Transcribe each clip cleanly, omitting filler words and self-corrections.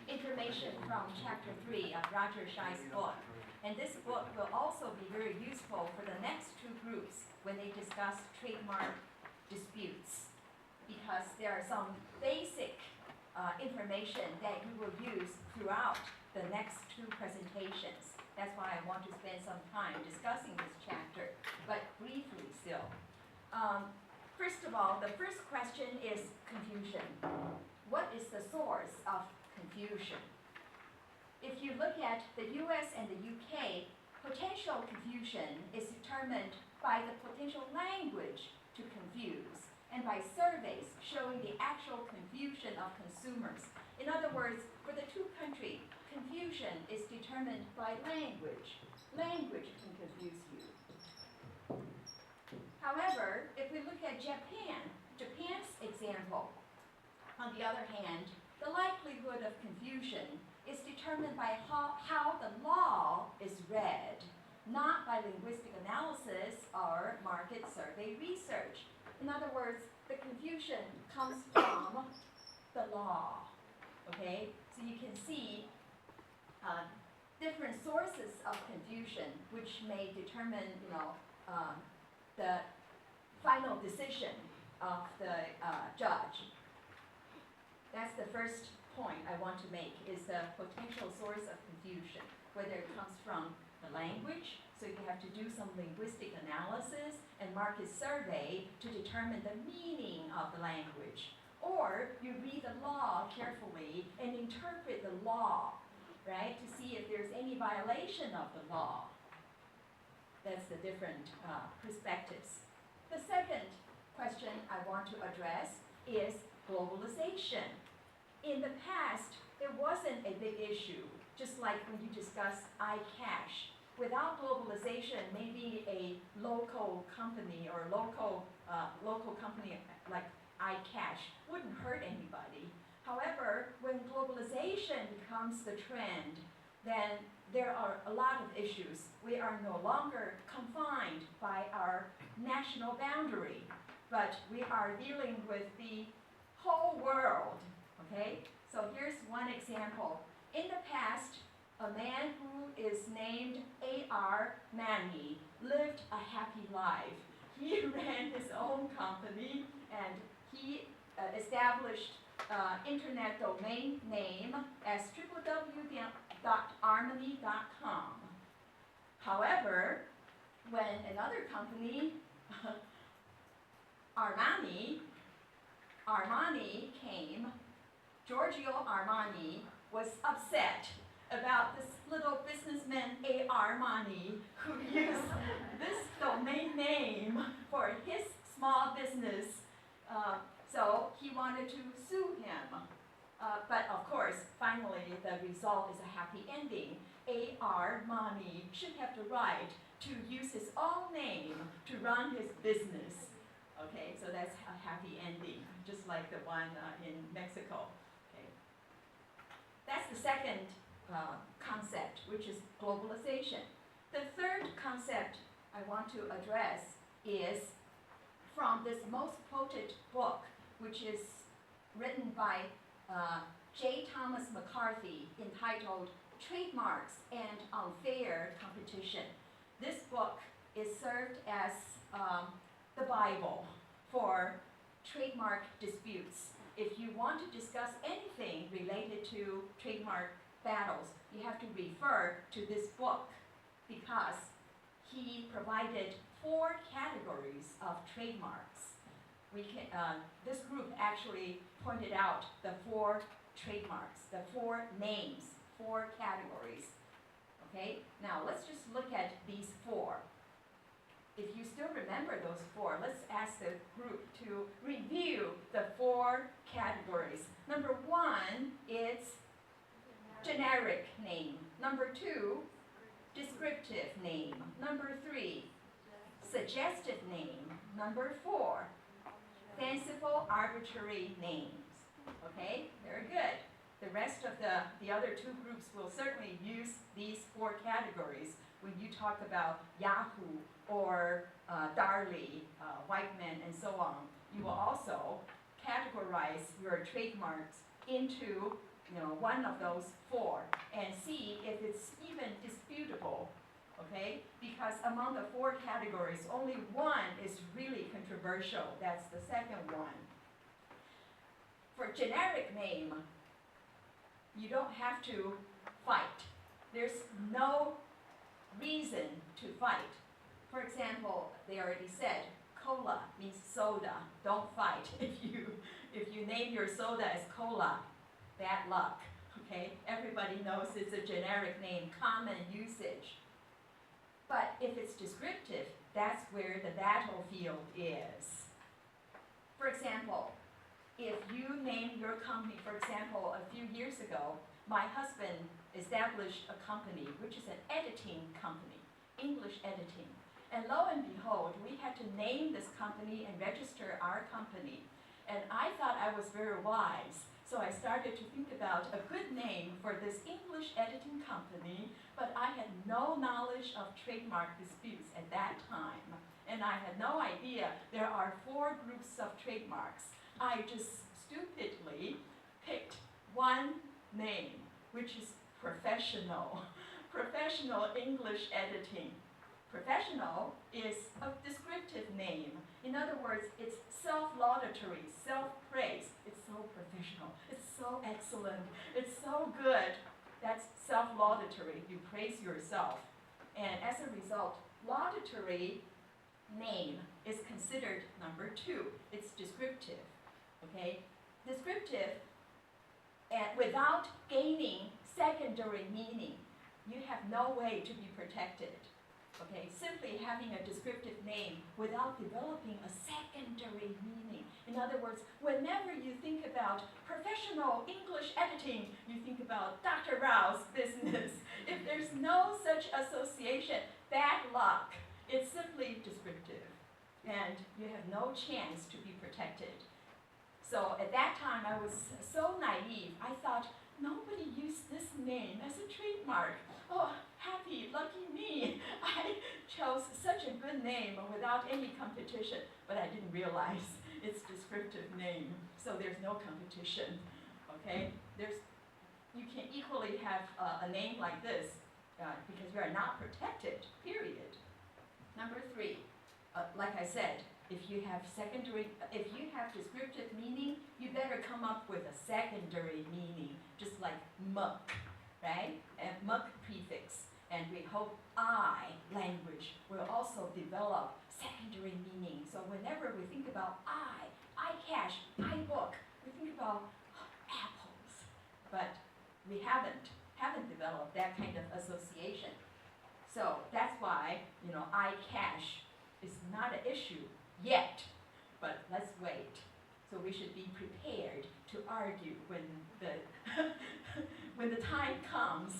information from chapter 3 of Roger Schei's book. And this book will also be very useful for the next two groups when they discuss trademark disputes, because there are some basic information that you will use throughout the next two presentations. That's why I want to spend some time discussing this chapter, but briefly still. First of all, the first question is confusion. What is the source of confusion? If you look at the US and the UK, potential confusion is determined by the potential language to confuse and by surveys showing the actual confusion of consumers. In other words, for the two countries, confusion is determined by language. Language can confuse you. However, if we look at Japan's example, on the other hand, the likelihood of confusion is determined by how the law is read, not by linguistic analysis or market survey research. In other words, the confusion comes from the law. Okay, so you can see different sources of confusion, which may determine, the final decision of the judge. That's the first point I want to make, is the potential source of confusion, whether it comes from the language, so you have to do some linguistic analysis and market survey to determine the meaning of the language, or you read the law carefully and interpret the law, right, to see if there's any violation of the law. That's the different perspectives. The second question I want to address is globalization. In the past, there wasn't a big issue, just like when you discuss iCash. Without globalization, maybe a local company or local company like iCash wouldn't hurt anybody. However, when globalization becomes the trend, then there are a lot of issues. We are no longer confined by our national boundary, but we are dealing with the whole world. Okay, so here's one example. In the past, a man who is named A.R. Manny lived a happy life. He ran his own company and he established internet domain name as www.armony.com. However, when another company, Armani came, Giorgio Armani was upset about this little businessman A.R. Armani who used this domain name for his small business. So he wanted to sue him. But of course, finally, the result is a happy ending. A.R. Armani should have the right to use his own name to run his business. Okay, so that's a happy ending, just like the one in Mexico. Okay. That's the second concept, which is globalization. The third concept I want to address is from this most quoted book, which is written by J. Thomas McCarthy, entitled Trademarks and Unfair Competition. This book is served as the Bible for trademark disputes. If you want to discuss anything related to trademark battles, you have to refer to this book, because he provided 4 categories of trademarks. This group actually pointed out the 4 trademarks, the 4 names, 4 categories. Okay, now let's just look at these 4. If you still remember those 4, let's ask the group to review the 4 categories. Number 1 is generic name. Number 2, descriptive name. Number 3, suggestive name. Number 4, fanciful arbitrary names. Okay, very good. The rest of the other 2 groups will certainly use these 4 categories when you talk about Yahoo or Darley, Whiteman, and so on. You will also categorize your trademarks into one of those four, and see if it's even disputable, okay? Because among the four categories, only one is really controversial. That's the second one. For generic name, you don't have to fight. There's no reason to fight. For example, they already said, cola means soda. Don't fight. If you name your soda as cola, bad luck, okay? Everybody knows it's a generic name, common usage. But if it's descriptive, that's where the battlefield is. For example, if you name your company, for example, a few years ago, my husband established a company, which is an editing company, English editing. And lo and behold, we had to name this company and register our company. And I thought I was very wise, so I started to think about a good name for this English editing company, but I had no knowledge of trademark disputes at that time. And I had no idea there are 4 groups of trademarks. I just stupidly picked one name, which is professional. Professional English editing. Professional is a descriptive name. In other words, it's self-laudatory, self-praise. It's so professional. It's so excellent. It's so good. That's self-laudatory. You praise yourself. And as a result, laudatory name is considered number 2. It's descriptive. Okay? Descriptive, and without gaining secondary meaning, you have no way to be protected. Okay, simply having a descriptive name without developing a secondary meaning. In other words, whenever you think about professional English editing, you think about Dr. Rao's business. If there's no such association, bad luck. It's simply descriptive, and you have no chance to be protected. So at that time, I was so naive. I thought, nobody used this name as a trademark. Oh, happy, lucky me. I chose such a good name without any competition, but I didn't realize it's descriptive name, so there's no competition, okay? You can equally have a name like this because you are not protected, period. Number 3, like I said, if you have descriptive meaning, you better come up with a secondary meaning, just like muck, right? And muck prefix. And we hope I language will also develop secondary meaning. So whenever we think about iCash, iBook, we think about apples. But we haven't developed that kind of association. So that's why, iCash is not an issue yet, but let's wait. So we should be prepared to argue when the time comes,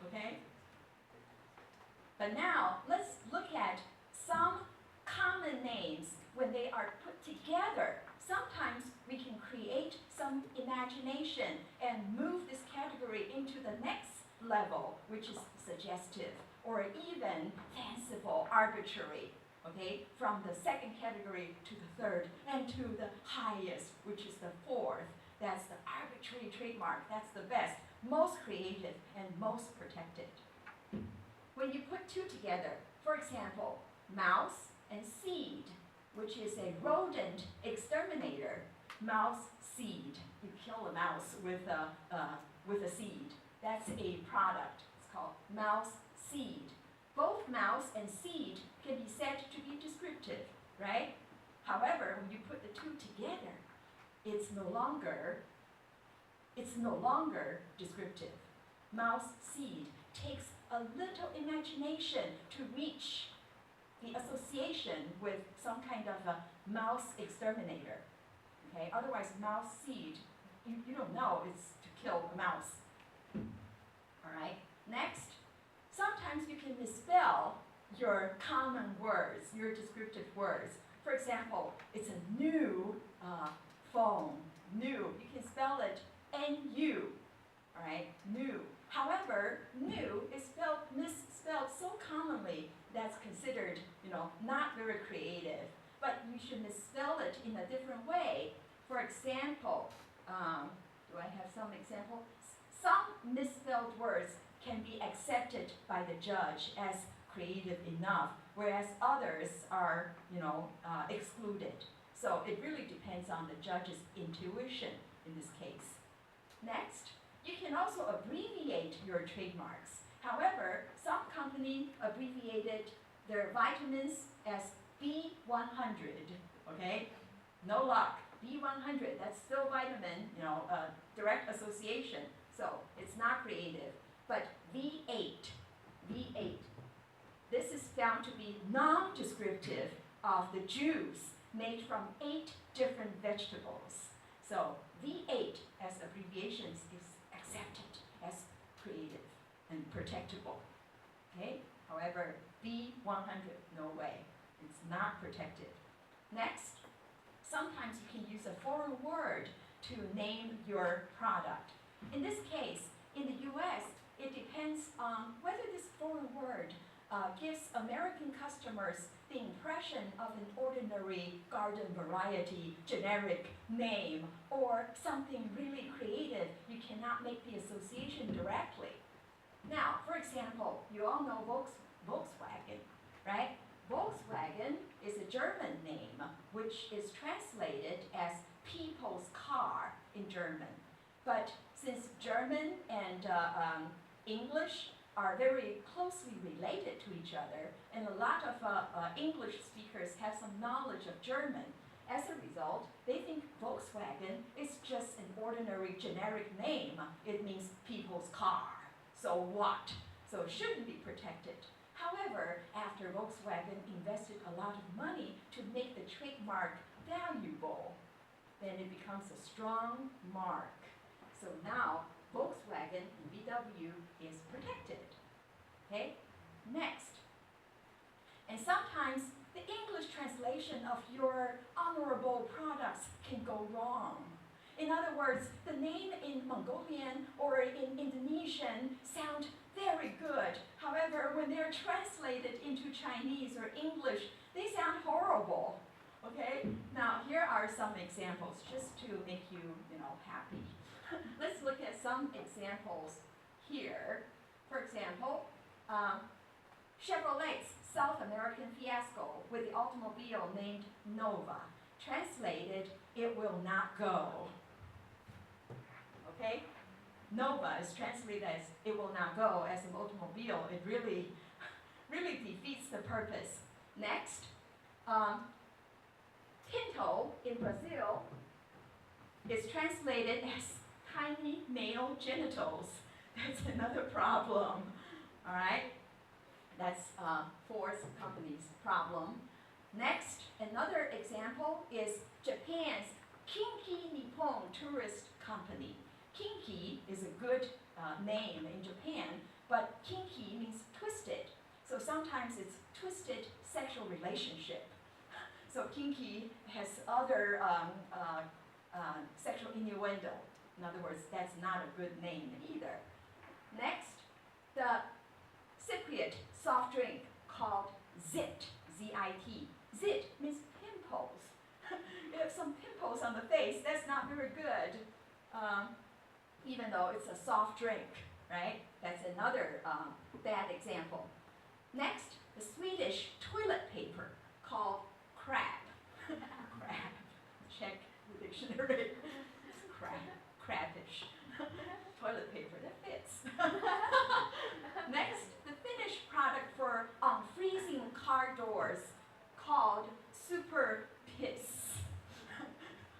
okay? But now, let's look at some common names when they are put together. Sometimes we can create some imagination and move this category into the next level, which is suggestive, or even fanciful, arbitrary. Okay, from the second category to the third, and to the highest, which is the 4th. That's the arbitrary trademark. That's the best, most creative, and most protected. When you put 2 together, for example, mouse and seed, which is a rodent exterminator. Mouse seed. You kill a mouse with a seed. That's a product. It's called mouse seed. Both mouse and seed can be said to be descriptive, right? However, when you put the 2 together, it's no longer descriptive. Mouse seed takes a little imagination to reach the association with some kind of a mouse exterminator. Okay? Otherwise, mouse seed, you don't know it's to kill a mouse. All right? Next, sometimes you can misspell your common words, your descriptive words. For example, it's a new phone. New. You can spell it N-U. All right? New. However, new is misspelled so commonly that's considered, not very creative. But you should misspell it in a different way. For example, Do I have some example? Some misspelled words can be accepted by the judge as creative enough, whereas others are, excluded. So it really depends on the judge's intuition in this case. Next, you can also abbreviate your trademarks. However, some company abbreviated their vitamins as B100, okay? No luck, B100, that's still vitamin, direct association, so it's not creative. But V8, this is found to be non-descriptive of the juice made from 8 different vegetables. So V8 as abbreviations is accepted as creative and protectable. Okay? However, B100, no way. It's not protected. Next, sometimes you can use a foreign word to name your product. In this case, in the US, it depends on whether this foreign word gives American customers the impression of an ordinary garden variety generic name or something really creative. You cannot make the association directly. Now, for example, you all know Volkswagen, right? Volkswagen is a German name, which is translated as people's car in German. But since German and English are very closely related to each other, and a lot of English speakers have some knowledge of German, as a result, they think Volkswagen is just an ordinary generic name. It means people's car. So what? So it shouldn't be protected. However, after Volkswagen invested a lot of money to make the trademark valuable, then it becomes a strong mark. So now, Volkswagen and VW is protected. Okay? Next. And sometimes the English translation of your honorable products can go wrong. In other words, the name in Mongolian or in Indonesian sound very good. Hahowever, when they're translated into Chinese or English, they sound horrible. Okay? Now, here are some examples just to make you, happy. Let's look at some examples here. For example, Chevrolet's South American fiasco with the automobile named Nova. Translated, it will not go. Okay? Nova is translated as it will not go as an automobile. It really defeats the purpose. Next, Pinto in Brazil is translated as tiny male genitals. That's another problem. All right? That's Ford's company's problem. Next, another example is Japan's Kinki Nippon Tourist Company. Kinki is a good name in Japan, but kinki means twisted. So sometimes it's twisted sexual relationship. So kinki has other sexual innuendo. In other words, that's not a good name either. Next, the Cypriot soft drink called Zit, Z-I-T. Zit means pimples. You have some pimples on the face, that's not very good, even though it's a soft drink, right? That's another bad example. Next, the Swedish toilet paper called crab. Crab. Check the dictionary. It's crabbish. Toilet paper, that fits. Next, the Finnish product for unfreezing car doors called Super Piss.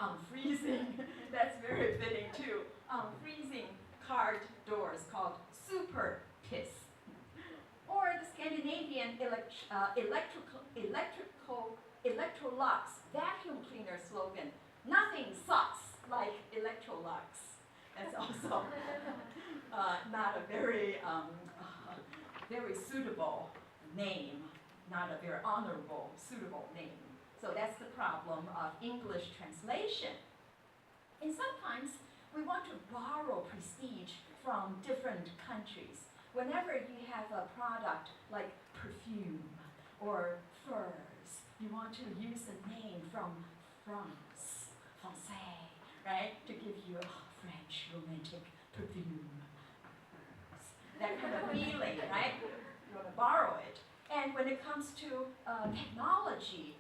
Unfreezing, that's very fitting too. Unfreezing car doors called Super Piss. Or the Scandinavian Electrolux vacuum cleaner slogan, nothing sucks like Electrolux. That's also not a very suitable name, not a very honorable, suitable name. So that's the problem of English translation. And sometimes we want to borrow prestige from different countries. Whenever you have a product like perfume or furs, you want to use a name from France, Francais, right? To give you French romantic perfume. That kind of feeling, right? You want to borrow it. And when it comes to technology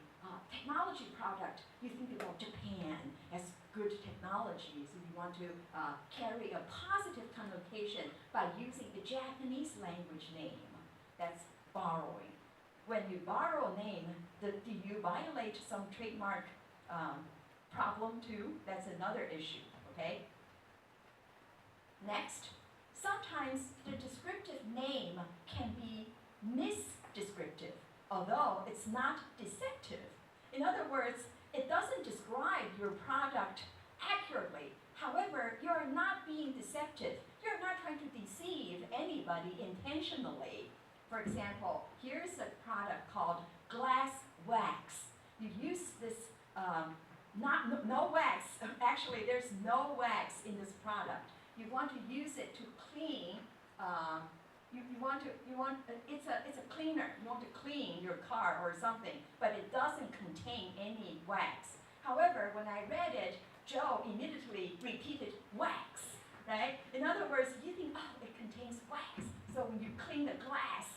product, you think about Japan as good technology, so you want to carry a positive connotation by using the Japanese language name. That's borrowing. When you borrow a name, do you violate some trademark problem too? That's another issue, okay? Next, sometimes the descriptive name can be misdescriptive, although it's not deceptive. In other words, it doesn't describe your product accurately. However, you're not being deceptive. You're not trying to deceive anybody intentionally. For example, here's a product called glass wax. You use this, no wax. Actually, there's no wax in this product. You want to use it to clean. It's a cleaner. You want to clean your car or something, but it doesn't contain any wax. However, when I read it, Joe immediately repeated wax, right? In other words, you think, oh, it contains wax. So when you clean the glass,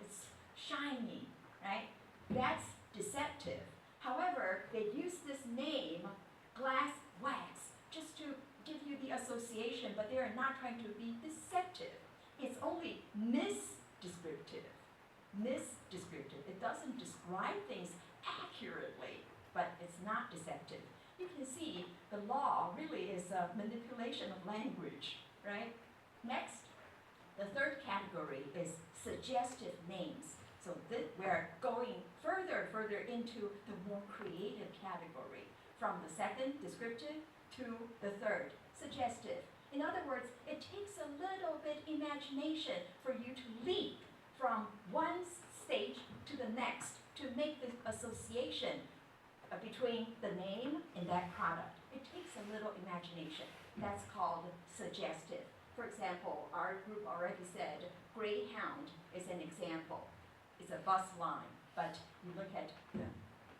it's shiny, right? That's deceptive. However, they use this name, glass wax, just to give you the association, but they are not trying to be deceptive. It's only misdescriptive. Misdescriptive. It doesn't describe things accurately, but it's not deceptive. You can see the law really is a manipulation of language, right? Next, the third category is suggestive names. So we're going further into the more creative category, from the second, descriptive, to the third, suggestive. In other words, it takes a little bit imagination for you to leap from one stage to the next to make the association between the name and that product. It takes a little imagination. That's called suggestive. For example, our group already said Greyhound is an example. It's a bus line, but you look at the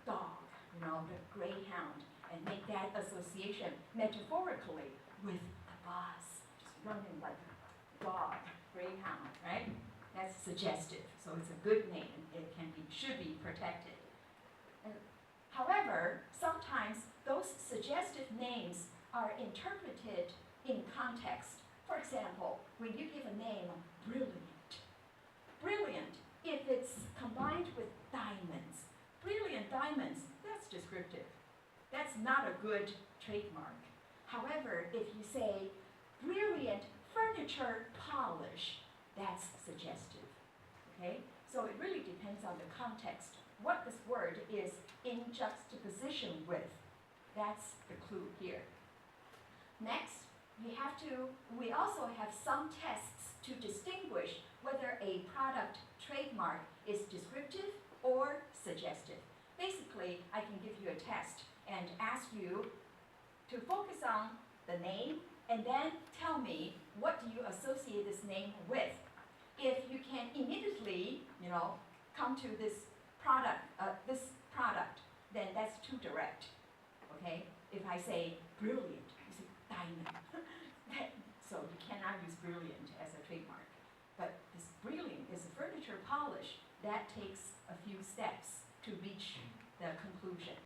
dog, the Greyhound, and make that association metaphorically with the bus, just running like a dog, Greyhound, right? That's suggestive, so it's a good name. It should be protected. However, sometimes those suggestive names are interpreted in context. For example, when you give a name, brilliant. Brilliant, if it's combined with diamonds. Brilliant diamonds, that's descriptive. That's not a good trademark. However, if you say brilliant furniture polish, that's suggestive, okay? So it really depends on the context, what this word is in juxtaposition with. That's the clue here. Next, we also have some tests to distinguish whether a product trademark is descriptive or suggestive. Basically, I can give you a test and ask you to focus on the name and then tell me what do you associate this name with. If you can immediately, come to this product, then that's too direct, okay? If I say brilliant, you say diamond. So you cannot use brilliant as a trademark. But this brilliant is a furniture polish. That takes a few steps to reach the conclusion.